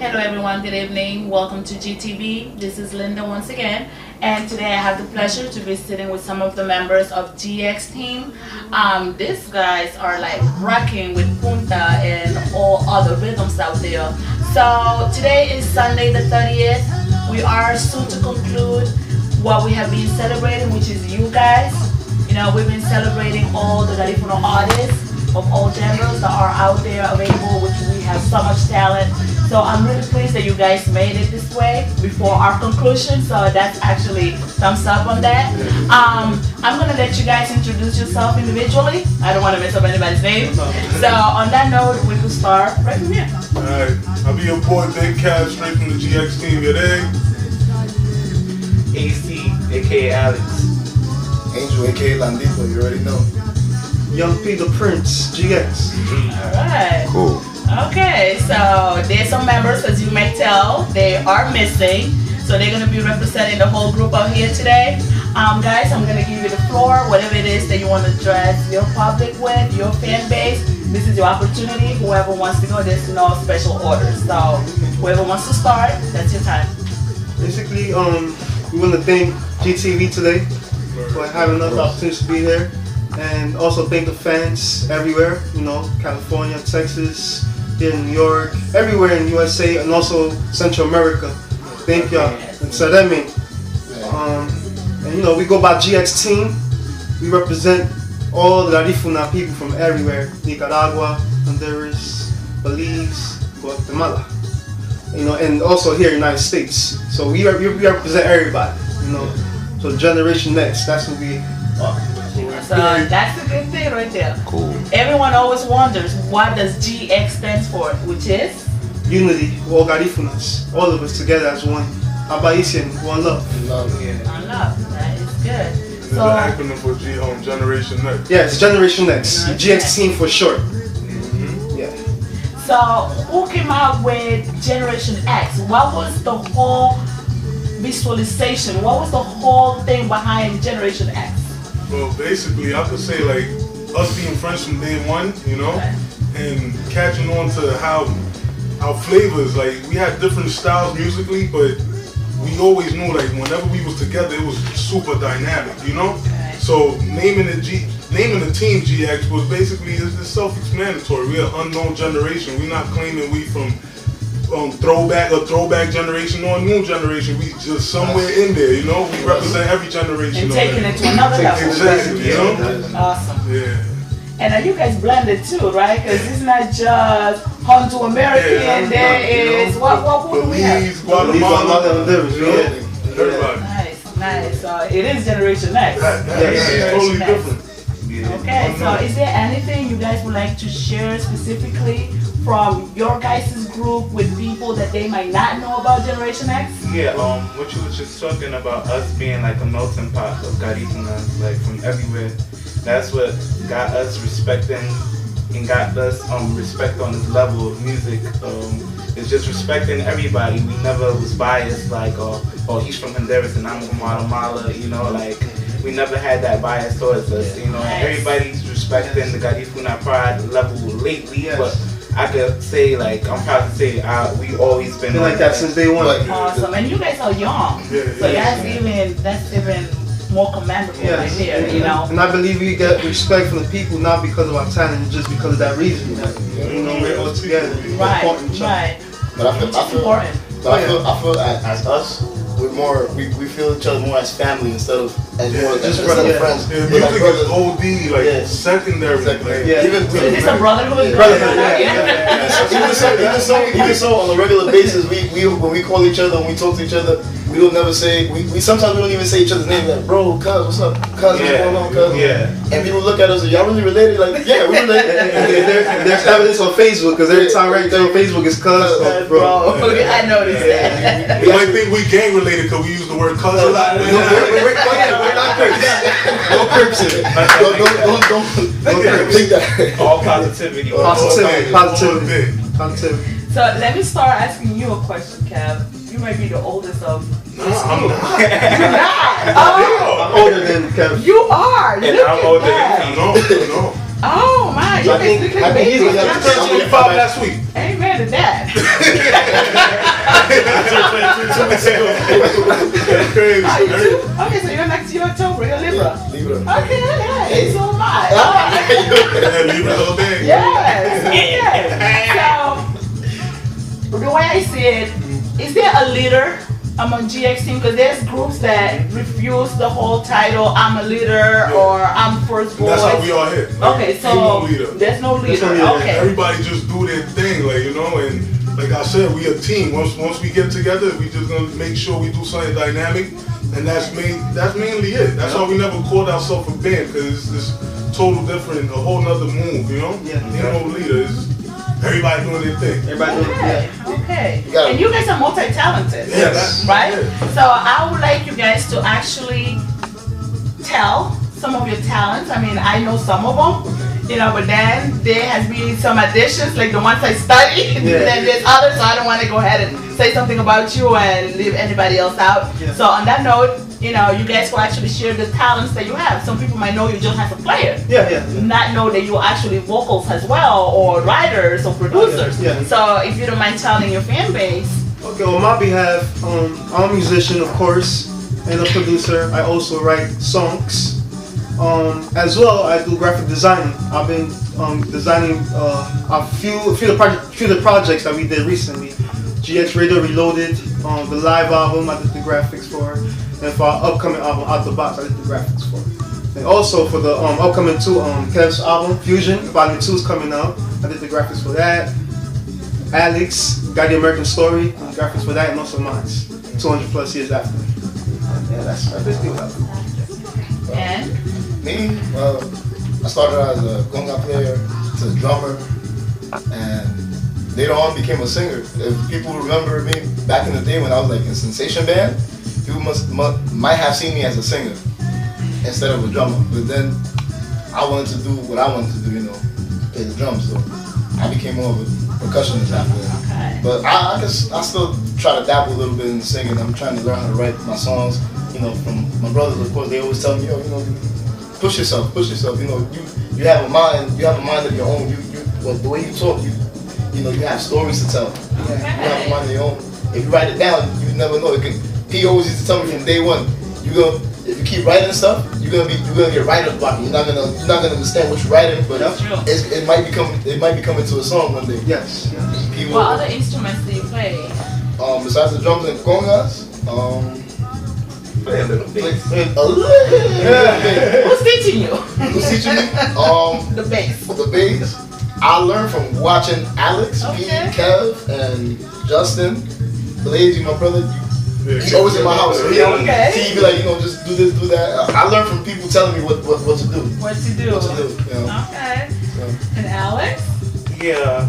Hello everyone, good evening. Welcome to GTV. This is Linda once again, and today I have the pleasure to be sitting with some of the members of GX team. These guys are like rocking with punta and all other rhythms out there. So today is Sunday the 30th. We are soon to conclude what we have been celebrating, which is you guys. You know, we've been celebrating all the Garifuna artists of all genders that are out there available, which we have so much talent. So I'm really pleased that you guys made it this way before our conclusion. So that's actually thumbs up on that. I'm gonna let you guys introduce yourself individually. I don't want to mess up anybody's name. So on that note, we will start right from here. Alright, I'll be your boy Big Cat, straight from the GX team. You dig? AC, aka Alex. Angel, aka Landito, you already know. Young P the Prince, GX. Alright. Cool. Okay, so there's some members, as you may tell, they are missing. So they're going to be representing the whole group out here today. Guys, I'm going to give you the floor, whatever it is that you want to address your public with, your fan base. This is your opportunity. Whoever wants to go, there's no special orders. So whoever wants to start, that's your time. Basically, we want to thank GTV today for having us the opportunity to be here. And also thank the fans everywhere, you know, California, Texas, here in New York, everywhere in USA, and also Central America. Thank y'all. And so that means, and you know, we go by GX team. We represent all the Garifuna people from everywhere: Nicaragua, Honduras, Belize, Guatemala. You know, and also here in the United States. So we represent everybody. You know, so Generation Next. That's what we are. So that's a good thing right there. Cool. Everyone always wonders what does GX stands for, which is? Unity, all Garifunas, all of us together as one. Abaisian, one love. Love. One love. That is good. This is the acronym for Generation Next. Yeah, it's Generation Next. Okay. GX team for short. Yeah. So who came out with Generation X? What was the whole visualization? What was the whole thing behind Generation X? Well, basically, I could say like us being friends from day one, you know, and catching on to how our flavors, like we had different styles musically, but we always knew like whenever we was together, it was super dynamic, you know. So naming the team GX was basically it's self-explanatory. We're an unknown generation. We're not claiming we from throwback generation or new generation. We just somewhere in there, you know. We represent every generation. And taking it to another level. Exactly, you know. Awesome. Yeah. And are you guys blended too, right? Because it's not just Honduran American. There is what do we have? Belize, Guatemala, Everybody. everybody. Nice. So it is Generation X. It's totally different. Okay, so is there anything you guys would like to share specifically from your guys' group with people that they might not know about Generation X? Yeah, what you was just talking about, us being like a melting pot of Garifunas, like from everywhere. That's what got us respecting and got us respect on this level of music. It's just respecting everybody. We never was biased like, oh, he's from Honduras and I'm from Guatemala, you know, like we never had that bias towards us, you know. Nice. Everybody's respecting the Garifuna pride level lately, but I could say, like, I'm proud to say, we always been Like that since day one. Awesome, and you guys are young, so that's even more commendable right there, you know. And I believe we get respect from the people not because of our talent, just because of that reason. You know, we're all together. Right. But I feel important. I feel as us, we feel each other more as family instead of as more just instead of friends. Yeah, We're music like is OD, like secondary. Like, Even So is this a brotherhood? even so, on a regular basis, we when we call each other, when we talk to each other, we don't never say we sometimes we don't even say each other's name. Like, bro, cuz, what's up? Cuz, what's going on, cuz? And people look at us, y'all really related? Like, yeah, we related. There's evidence on Facebook because every time right there on Facebook is cuz, bro. I noticed that. You might think we gang related because we use the word cuz a lot. We're not Crips. No Crips in it. Don't think that. all positivity. Positivity. So let me start asking you a question, Kev. You might be the oldest of. No, I'm not. You're not. Oh, I'm older than Kevin. you are. And Look I'm at older that. No. Oh my! You I think basically he's baby. the youngest. Turned 25 last week. Amen to that. That's crazy. Okay, so you're next to October. You're Libra. Libra. Okay, okay. So am I. Yeah, Libra all day. Yes. Okay. So the way I see it, is there a leader among GX team? Because there's groups that refuse the whole title, I'm a leader or I'm first voice. That's how we all hit. Like, Okay, so ain't no leader. there's no leader. Okay. Everybody just do their thing, like, you know, and like I said, we a team. Once we get together, we just gonna make sure we do something dynamic, and that's mainly it. That's why we never called ourselves a band, because it's total different, a whole nother move, you know? Yeah. Ain't no leader. It's everybody doing their thing. Everybody doing Okay, okay. And you guys are multi-talented, Yes. right? Yeah. So I would like you guys to actually tell some of your talents. I mean, I know some of them, you know, but then there has been some additions, like the ones I studied, and then there's others, so I don't want to go ahead and say something about you and leave anybody else out. Yeah. So on that note, you know, you guys will actually share the talents that you have. Some people might know you just as a player. Yeah. Not know that you are actually vocals as well, or writers or producers. Yeah. So if you don't mind telling your fan base. Okay, on my behalf, I'm a musician, of course, and a producer. I also write songs. As well, I do graphic designing. I've been designing a few of the projects that we did recently. GX Radio Reloaded, the live album I did the graphics for, and for our upcoming album Out the Box I did the graphics for. And also for the upcoming Kev's album Fusion, Volume 2 is coming out. I did the graphics for that. Alex got the American Story, the graphics for that, and also mine. 200 plus years after. Yeah, that's basically what I do. And Me, I started out as a conga player to a drummer, and later on became a singer. If people remember me back in the day when I was like in Sensation Band, people might have seen me as a singer instead of a drummer. But then I wanted to do what I wanted to do, you know, play the drums. So I became more of a percussionist after that. okay. But I still try to dabble a little bit in singing. I'm trying to learn how to write my songs. You know, from my brothers, of course, they always tell me, yo, you know, push yourself. You know, you have a mind of your own. Well, the way you talk, you know, you have stories to tell. You have a mind of your own. If you write it down, you never know. He always used to tell me from day one, if you keep writing stuff, you're gonna get writer's block. You're not gonna understand what you're writing, but it might become into a song one day. Yes. People, What other instruments do you play? Besides the drums and congas, Play a little bit. Who's teaching you? Who's teaching me? The bass. The bass. I learned from watching Alex, Okay. Pete, Kev, and Justin. Blazy, my brother. He's always in my house. So Okay. he'd be like, you know, just do this, do that. I learned from people telling me what to do. What to do? What to do, you know. Okay. Yeah. And Alex? Yeah,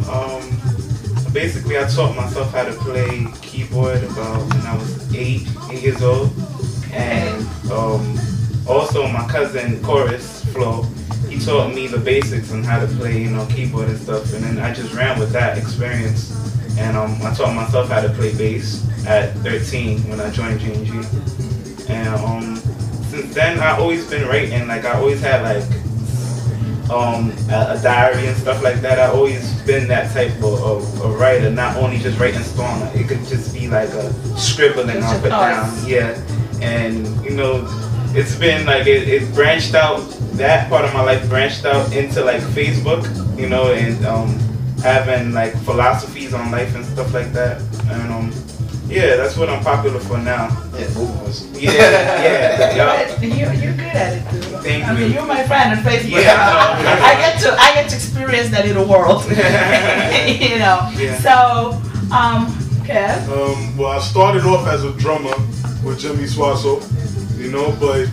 basically I taught myself how to play keyboard about when I was 8 years old. And also my cousin Chorus Flo, he taught me the basics on how to play, you know, keyboard and stuff. And then I just ran with that experience. And I taught myself how to play bass at 13 when I joined G&G. And since then I've always been writing. Like I always had like a diary and stuff like that. I've always been that type of writer, not only just writing songs. It could just be like a scribbling I put down. Yeah. And you know, it's been like it branched out. That part of my life branched out into like Facebook, you know, and having like philosophies on life and stuff like that. And yeah, that's what I'm popular for now. Yeah, both of us. Yeah. You're good at it too. Thank I mean, you. you're my friend on Facebook. Yeah. I get to experience that little world. You know. Yeah. So, Kev. Well, I started off as a drummer with Jimmy Swasso, you know, but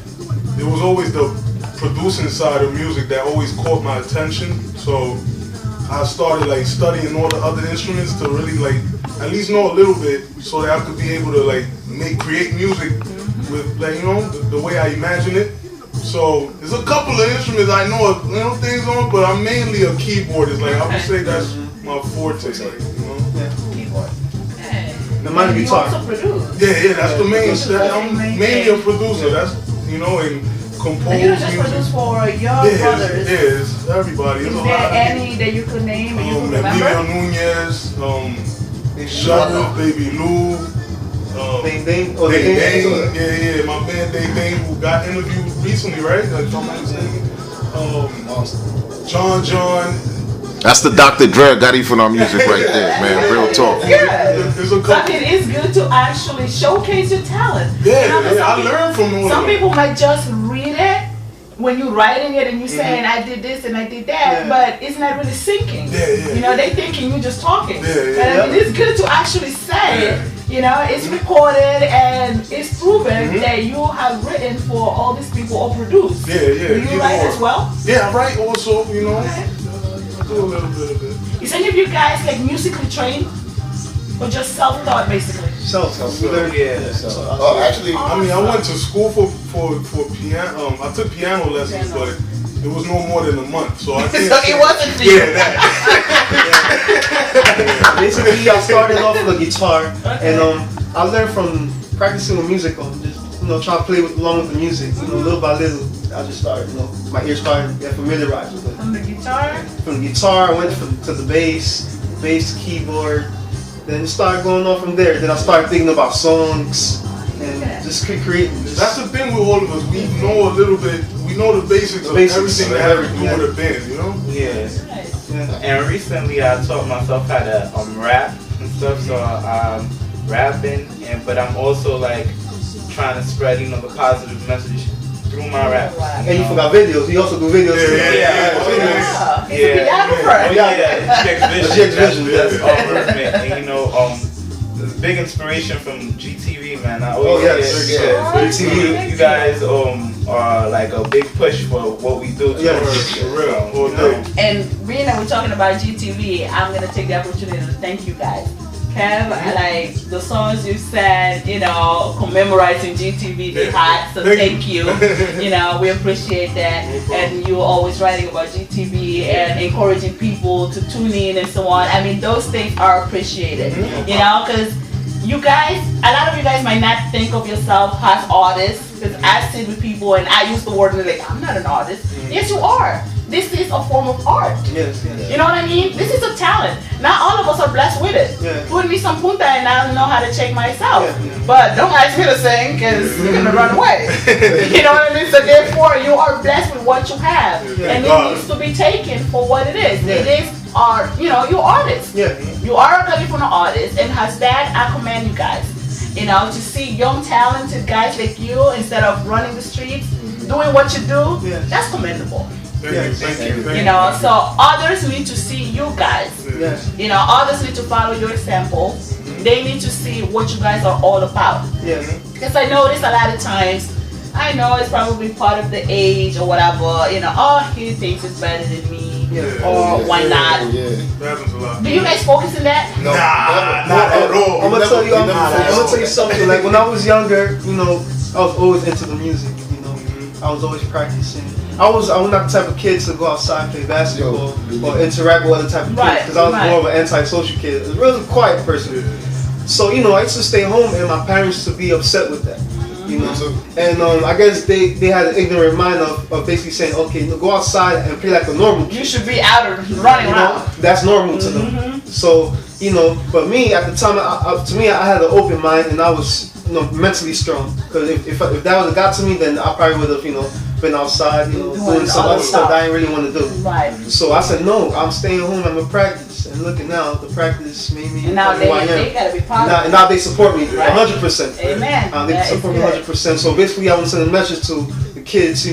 it was always the producing side of music that always caught my attention. So I started like studying all the other instruments to really like at least know a little bit, so that I could be able to like create music with like, you know, the way I imagine it. So there's a couple of instruments I know, you know, things on, but I'm mainly a keyboardist. Like I would say that's my forte, like, you know. Keyboard. Okay. The money You guitar. also produce. Yeah, that's the main. I'm main mainly thing. a producer. That's, you know, and compose And you don't just music. produce for your brothers. It's everybody. Is It's a there lot of any that you could name and you could remember? Emilio Nunez, Sheriff, Baby Lou. Dang. Dang, yeah, my man Dang, who got interviewed recently, right? Like, if I'm not mistaken. John. That's the Dr. Dre Garifuna music right there, man. Real talk. There's a couple. It is good to actually showcase your talent. Yeah, I learned from them. Some people might just read it when you're writing it and you're saying, I did this and I did that, but it's not really sinking. You know, they thinking you're just talking. But I mean, it's good to actually say it. You know, it's recorded and it's proven that you have written for all these people or produced. Do you write as well? Yeah, I write also, you know. I do a little bit of it. Is any of you guys like musically trained? Or just self-taught basically? Self-taught. Actually, I mean, I went to school for piano. I took piano lessons, but it was no more than a month, so I can't. So it wasn't for you. Basically, I started off with a guitar, and I learned from practicing with music, just trying to play along with the music. Little by little, I just started. My ears started getting familiarized with it. From the guitar? From the guitar, I went to the bass keyboard. Then it started going on from there. Then I started thinking about songs and just creating. That's the thing with all of us. We know a little bit. We know the basics of everything that has to do with a band. You know? Yeah. And recently, I taught myself how to rap and stuff. So I'm rapping, but I'm also like trying to spread the positive message through my rap. And you forgot videos. You also do videos too. He's a videographer. GX Vision. That's all perfect. And the big inspiration from GTV, man. I always GTV. You guys are like a big push for what we do. For real. And being that we're talking about GTV, I'm gonna take the opportunity to thank you guys. Kev, like the songs you said, commemorating GTV, they hot, so thank you. We appreciate that. And you're always writing about GTV and encouraging people to tune in and so on. I mean, those things are appreciated, because you guys, a lot of you guys might not think of yourself as artists, because I sit with people and I use the word and they're like, I'm not an artist. Yes, you are. This is a form of art. Yes. You know what I mean? This is a talent. Not all of us are blessed with it. Put me some punta and I'll know how to check myself. But don't ask me to sing because you're going to run away. You know what I mean? So therefore, you are blessed with what you have. And it needs to be taken for what it is. It is art. You're artists. You are a Garifuna artist, and as that, I commend you guys. To see young talented guys like you, instead of running the streets, doing what you do, that's commendable. Thank you. So others need to see you guys. Others need to follow your example. They need to see what you guys are all about. Because I notice a lot of times, I know it's probably part of the age or whatever, he thinks it's better than me. Or why not? That happens a lot. Do you guys focus on that? No, not at all. I'm gonna tell you something. Like when I was younger, I was always into the music. I was always practicing. I was not the type of kid to go outside and play basketball or interact with other type of kids, because I was more of an antisocial kid. I was a really quiet person. So I used to stay home, and my parents used to be upset with that. And I guess they had an ignorant mind of basically saying, okay, go outside and play like a normal kid. You should be out running around. That's normal to them. So but me at the time, to me, I had an open mind, and I was mentally strong. Because if that would have got to me, then I probably would have been outside, doing some other stuff that I didn't really want to do. Right. So I said, no, I'm staying home. I'm gonna practice. And looking now, the practice made me and now who I am. They gotta be positive. And now they support me 100%. Amen. They support me 100%. So basically, I want to send a message to the kids.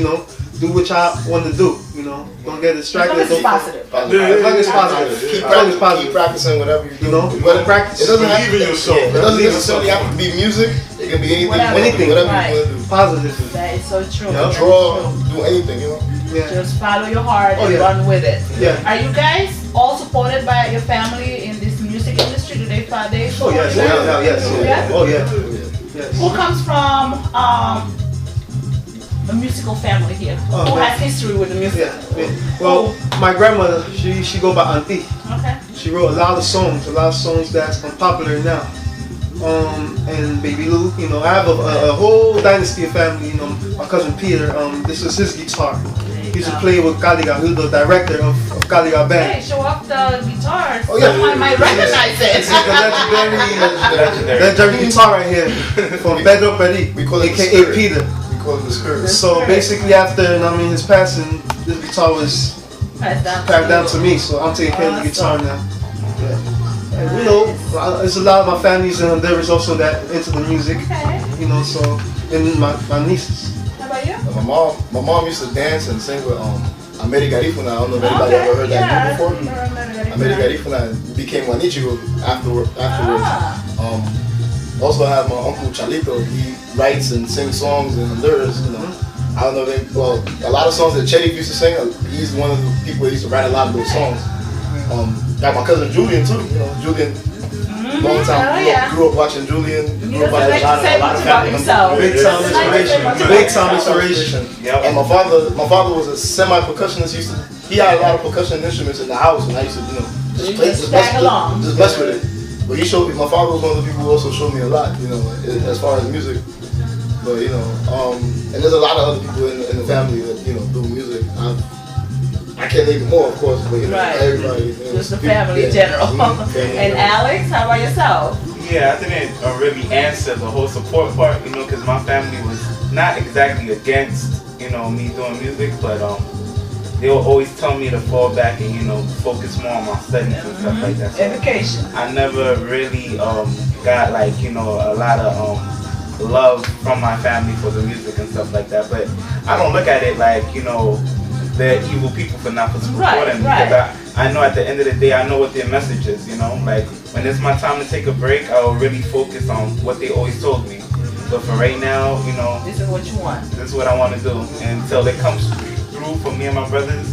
Do what y'all want to do. Don't get distracted. As long as it's positive. As long as it's positive. Keep practicing whatever you do. Practice. It doesn't have Believe in yourself. It doesn't necessarily have to be music. It can be anything. Whatever you want to do. Positive. That is so true. Draw, do anything. Just follow your heart and run with it. Yeah. Are you guys all supported by your family in this music industry? Do they support Yes. Yes. Who comes from a musical family here? Who has history with the music? Well, my grandmother, she go by Auntie. Okay. She wrote a lot of songs that's unpopular now. And Baby Lou, I have a whole dynasty of family. My cousin Peter, this is his guitar. He used to play with Caliga. He was the director of Caliga band. Hey, show off the guitars. Oh, yeah. Someone might recognize it. This is the legendary guitar right here from Pedro Peri, We call it the aka spirit. Peter. We call it the spirit. So basically, after his passing, this guitar was passed down to me. So I'm taking care of the guitar now. Yeah. And, there's a lot of my families and there is also that into the music. Okay. So and my nieces. How about you? My mom used to dance and sing with Garifuna. I don't know if anybody ever heard that name before. Garifuna became Juanichigo afterwards. Also I have my uncle Chalito. He writes and sings songs in Honduras. I don't know a lot of songs that Chetty used to sing. He's one of the people that used to write a lot of those songs. Got my cousin Julian too. Julian. Long time. Grew up watching Julian. Grew up watching a lot of family. Big time inspiration. And my father was a semi-percussionist. He had a lot of percussion instruments in the house, and I used to, just play, just mess with it. But he showed me. My father was one of the people who also showed me a lot, as far as music. But and there's a lot of other people in the family that do music. I can't name more, of course, but everybody. Just the family in general. And Alex, how about yourself? Yeah, I didn't really answer the whole support part, because my family was not exactly against, me doing music, but they will always tell me to fall back and, focus more on my studies and stuff like that. So education. I never really got a lot of love from my family for the music and stuff like that. But I don't look at it like, they're evil people for not supporting me. Because I know at the end of the day, I know what their message is, Like, when it's my time to take a break, I will really focus on what they always told me. But for right now, this is what you want. This is what I want to do. And until it comes through for me and my brothers,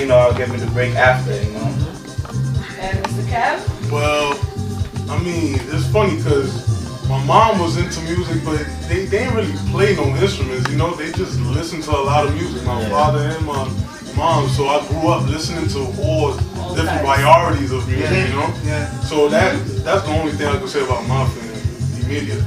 I'll give me the break after, And Mr. Kev? Well, it's funny because my mom was into music, but they didn't really play no instruments, They just listened to a lot of music, my father and my mom. So I grew up listening to all different varieties of music, Yeah. So that's the only thing I can say about my family immediately.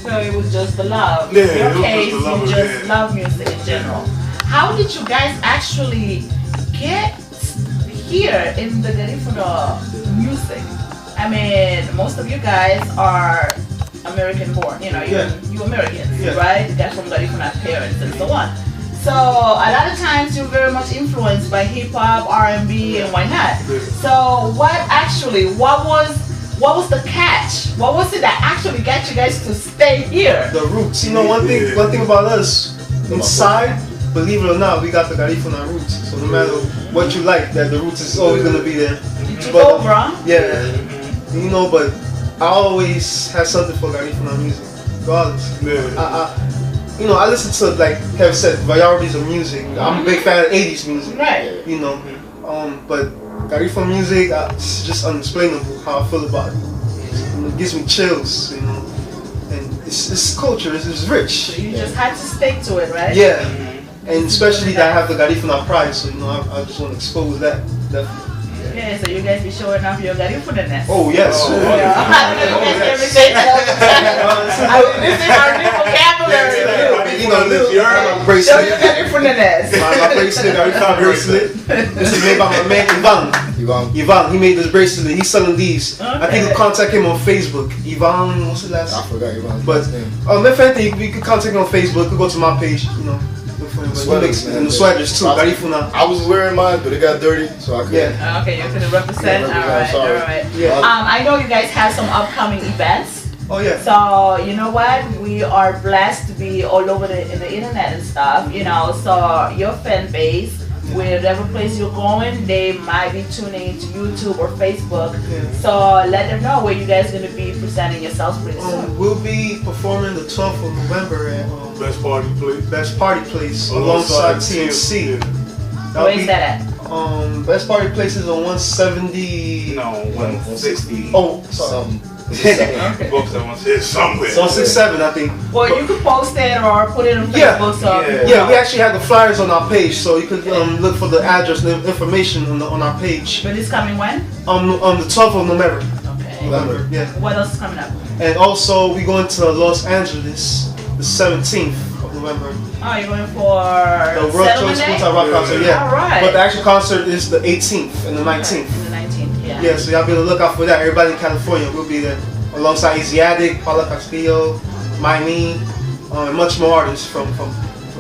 So it was just the love. Yeah, In your it was case, just the love you just love music in general. How did you guys actually get here in the Garifuna music? Most of you guys are American born, you Americans, right? You guys from Garifuna parents and so on. So a lot of times you're very much influenced by hip hop, R&B, and why not? So what was the catch? What was it that actually got you guys to stay here? The roots. One thing about us inside, believe it or not, we got the Garifuna roots. So no matter what you like, that the roots is always gonna be there. Yeah. But I always had something for Garifuna music, regardless. I listen to, like Kev said, varieties of music. I'm a big fan of 80s music. Right. But Garifuna music, it's just unexplainable how I feel about it. It gives me chills, And it's culture, it's rich. So you just had to stick to it, right? Yeah. And especially that I have the Garifuna pride, so I just want to expose that. Definitely. Yeah, so you guys be showing off your Garifuna-ness. Oh yes. This is our new vocabulary. My bracelet. Show your Garifuna-ness. My bracelet, Garifuna bracelet. This is made by my man Ivan. He made this bracelet. He's selling these. I think you contact him on Facebook. Ivan, what's his last name? I forgot Ivan. But if anything, you can contact him on Facebook. You go to my page. The sweaters too, Garifuna. I was wearing mine, but it got dirty, so I couldn't. Yeah. Okay, you couldn't represent. All right. Yeah. I know you guys have some upcoming events. Oh yeah. So you know what? We are blessed to be all over in the internet and stuff. So your fan base, wherever place you're going, they might be tuning into YouTube or Facebook. Yeah. So let them know where you guys are going to be presenting yourselves pretty soon. We'll be performing the 12th of November at Best Party Place. Alongside TNC. Where is that at? Best Party Place is on 170. No, 160. Oh, sorry. Okay. It's somewhere. It's on 67, I think. Well, you could post it or put it on Facebook. Yeah, we actually have the flyers on our page, so you could look for the address and information on our page. But it's coming when? On the 12th of November. Okay. November, yeah. What else is coming up? And also, we going to Los Angeles the 17th of November. Oh, you're going for The World Settlement Choice Day? Punta Rock Concert, yeah. Alright. But the actual concert is the 18th and the 19th. And the 19th, yeah. Yeah, so y'all be on the lookout for that. Everybody in California will be there. Alongside Asiatic, Paula Castillo, Myme, and much more artists from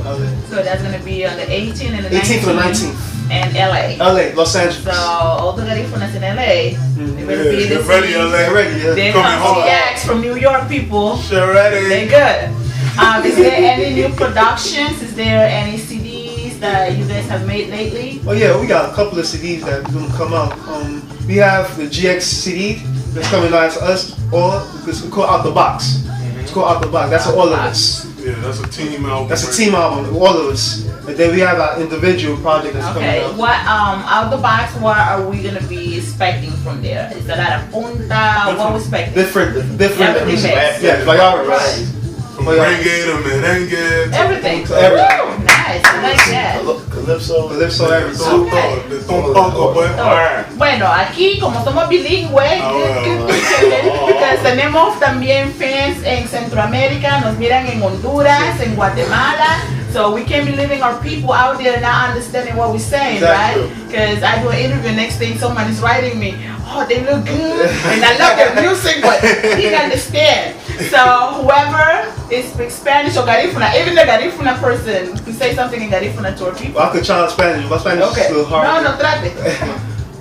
LA. So that's going to be on the 18th and the 18th 19th. and 19th. And LA. LA, Los Angeles. So all the Garifunas in LA, they better be Get this ready, week. LA. Get ready, yeah. They Coming come hard. DX from New York, people. Sure ready. They're good. Is there any new productions? Is there any CDs that you guys have made lately? Oh yeah, we got a couple of CDs that are gonna come out. We have the GX CD that's coming out to us, or it's called Out the Box. It's called Out the Box. That's all of us. Yeah, that's a team album. That's a team album, all of us. And then we have our individual project that's Okay, coming out. what out the box? What are we gonna be expecting from there? Is a lot of punta? What we expecting? Different. Everything mixed. Yeah, priorities. Right. From reggae to merengue. Everything. Everything. Woo, nice. I like that. Calypso, everything. Okay. De todo, pues. Bueno, aquí como somos bilingües, because tenemos también fans en Centroamérica, nos miran en Honduras, en Guatemala, so we can't be leaving our people out there not understanding what we're saying, Exactly. right? Because I do an interview, next thing someone is writing me, oh, they look good, and I love their music, but he didn't understand. So whoever speaks Spanish or Garifuna, even the Garifuna person, to say something in Garifuna to our people. Well, I could try in Spanish, but Spanish Okay. is a little hard. No, trate.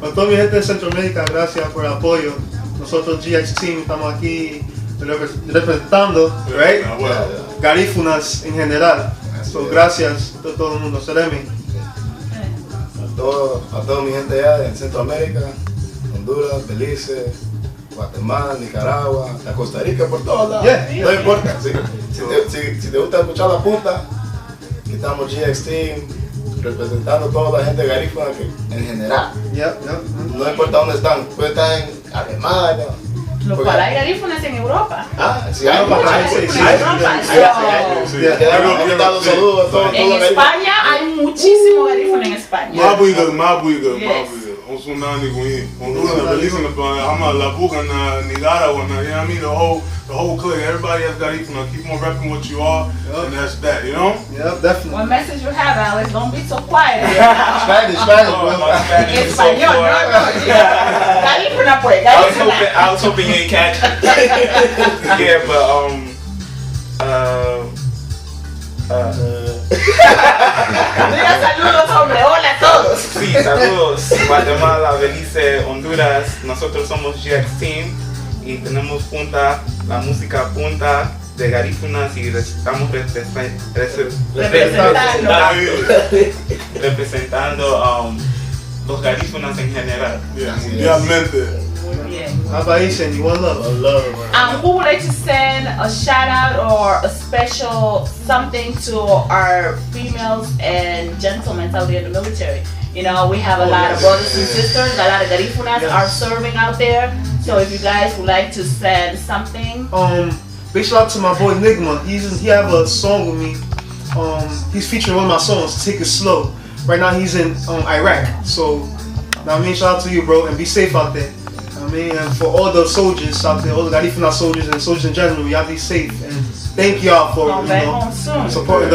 A toda mi gente de Centroamérica, gracias por el apoyo. Nosotros GX Team estamos aquí representando, right? Ah, well. Garífunas en general. So, gracias a todo el mundo. Seremi. A toda mi gente allá en Centroamérica, Honduras, Belice, Guatemala, Nicaragua, hasta Costa Rica, por todos lados. Yeah. No importa. Si te gusta escuchar la punta, aquí estamos GX Team, representando a toda la gente de Garifuna en general. Yep. No importa dónde están, puede estar en Alemania. Los Porque- cual hay garífunas en Europa. Sí, hay Muchas muchas garífunas sí, en sí, Europa. sí, So, Sí. Yeah. Quiero dar los saludos a todos. en España hay muchísimo garífuna en España. Mabuiga. Yes. On Sunani Gui. Honduras, Belize, I'm La Buga, Nicaragua, you know what I mean? The whole clique, everybody has Garifuna. Keep on repping what you are, and that's that, you know? Yep, definitely. What message you have, Alex? Don't be so quiet here now. Spanish, Oh, bro. my Spanish is so Español, poor. no. Yeah. Garífuna, pues, garífuna. I was hoping you didn't catch it. Yeah, but Diga saludos, hombre. Hola a todos. sí, saludos. Guatemala, Belice, Honduras. Nosotros somos GX Team y tenemos punta, la música punta de Garífunas y estamos representando los Garífunas en general. Yeah, mundialmente. Muy bien. How about you, Sandy? One love. Who would like to send a shout out or a special something to our females and gentlemen out there in the military? You know, we have a lot of brothers and sisters, a lot of Garifunas are serving out there. So if you guys would like to send something. Big shout out to my boy Nigma. He have a song with me. He's featuring one of my songs, Take It Slow. Right now he's in Iraq. So, I mean, shout out to you, bro, and be safe out there. I mean, and for all the soldiers out there, all the Garifuna soldiers and soldiers in general, y'all be safe. And thank y'all for Come back home soon. supporting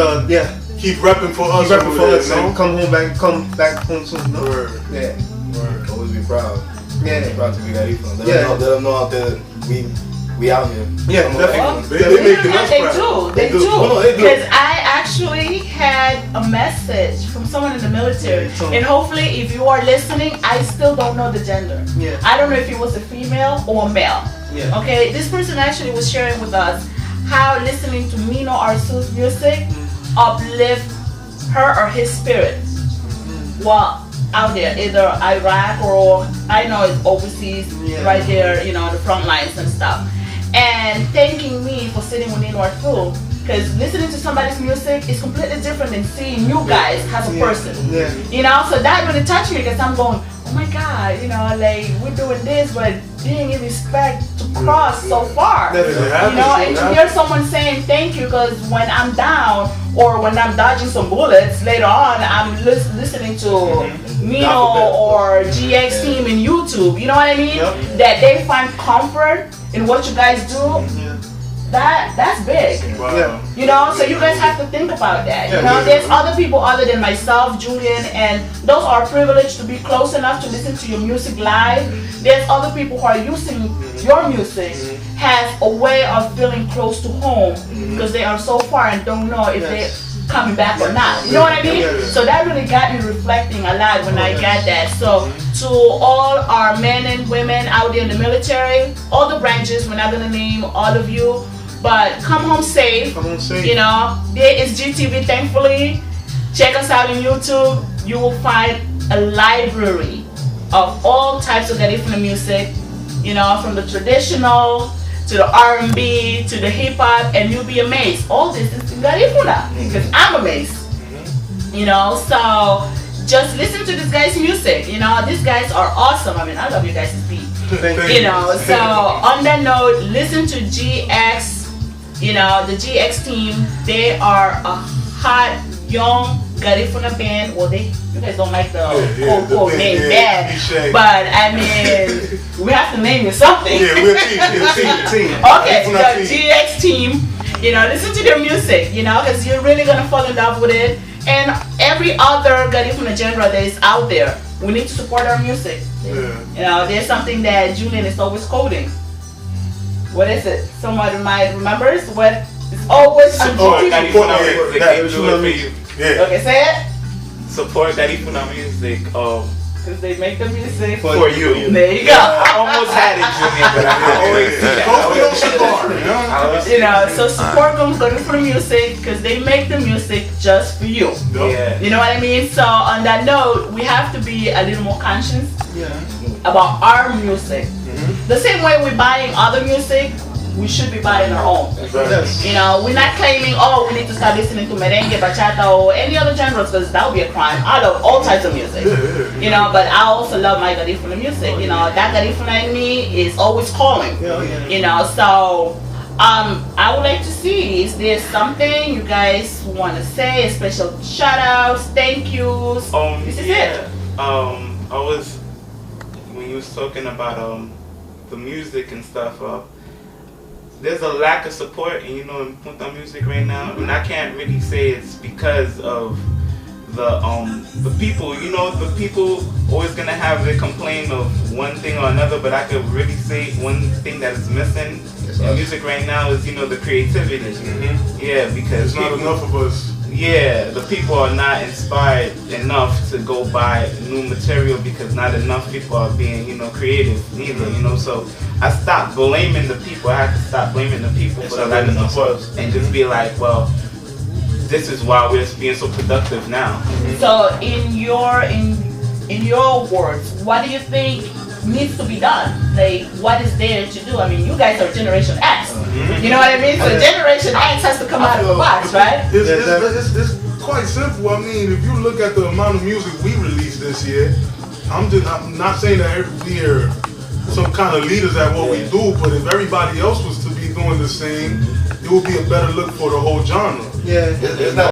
Keep repping for us. keep repping for over us there, and come back home soon. No? Word. Yeah. Word. Always be proud. Yeah. Proud to be Garifuna. Yeah. Let them know out there that we out here. Yeah, Come on, definitely. They making us They proud. do. They They do. do. No, they do. Because I actually had a message from someone in the military. And hopefully, if you are listening, I still don't know the gender. Yeah. I don't know if it was a female or a male. Yeah. Okay, this person actually was sharing with us how listening to Mino Arsu's music uplift her or his spirit while out there, either Iraq or I know it's overseas, right there, you know, the front lines and stuff. And thanking me for sitting with Mino Arsu, because listening to somebody's music is completely different than seeing you guys as a person. Yeah. You know, so that really touched me because I'm going, oh my God, you know, like we're doing this, but didn't even expect to cross so far. Definitely. You know, and to hear someone saying thank you, because when I'm down or when I'm dodging some bullets later on, I'm listening to Mino or GX Team in YouTube. You know what I mean? Yep. That they find comfort in what you guys do. that's big. Wow. Yeah. You know, so you guys have to think about that. You Yeah, know, yeah. there's other people other than myself, Julian, and those are privileged to be close enough to listen to your music live. There's other people who are using your music has a way of feeling close to home because they are so far and don't know if they're coming back or not. You know what I mean? Yeah. So that really got me reflecting a lot when I got that. So to all our men and women out there in the military, all the branches, we're not gonna name all of you, but come home safe. Come on, say. You know, there is GTV, thankfully. Check us out on YouTube. You will find a library of all types of Garifuna music, you know, from the traditional to the R&B to the hip hop, and you'll be amazed. All this is in Garifuna because I'm amazed. You know, so just listen to this guy's music. You know, these guys are awesome. I mean, I love you guys' beat. Thank You know, so on that note, listen to GX. You know, the GX team, they are a hot, young Garifuna band. Well, you guys don't like the quote name band, but I mean, we have to name you something. Yeah, we're a team. Okay, Garifuna the team. GX team, you know, listen to their music, you know, because you're really gonna fall in love with it. And every other Garifuna genre that is out there, we need to support our music. Yeah. You know, there's something that Julian is always quoting. What is it? Somebody might remembers what is always Support on Garifuna music. that They is do what it I for mean. you. Yeah. Okay, say it. Support Garifuna music. Because they make the music. For you. There you go. I almost had it, Julian, but I always see that. Hopefully don't support, you know? I always see You know, so support them, go for the music, because they make the music just for you. Yeah. You know what I mean? So on that note, we have to be a little more conscious Yeah. about our music. The same way we're buying other music, we should be buying our own. Yes. You know, we're not claiming, oh, we need to start listening to merengue, bachata, or any other genres, because that would be a crime. I love all types of music. You know, but I also love my Garifuna music. You know, that Garifuna in me is always calling. Yeah, yeah. You know, so I would like to see, is there something you guys want to say, a special shout outs, thank yous? This is it. I was, when you was talking about the music and stuff, there's a lack of support, and you know, in Punta music right now, and I can't really say it's because of the people. You know, the people always gonna have their complaint of one thing or another, but I could really say one thing that is missing in music right now is, you know, the creativity. Yeah, because There's not enough of us. yeah, the people are not inspired enough to go buy new material because not enough people are being, you know, creative neither, you know. So I stopped blaming the people. I had to stop blaming the people for the lack of support and just be like, well, this is why we're being so productive now. So in your words, what do you think needs to be done? Like, what is there to do? I mean, you guys are Generation X. You know what I mean? So Generation X has to come out of the box, right? It's quite simple. I mean, if you look at the amount of music we released this year, I'm not saying that we are some kind of leaders at what we do, but if everybody else was to be doing the same, it would be a better look for the whole genre. Yeah. It's not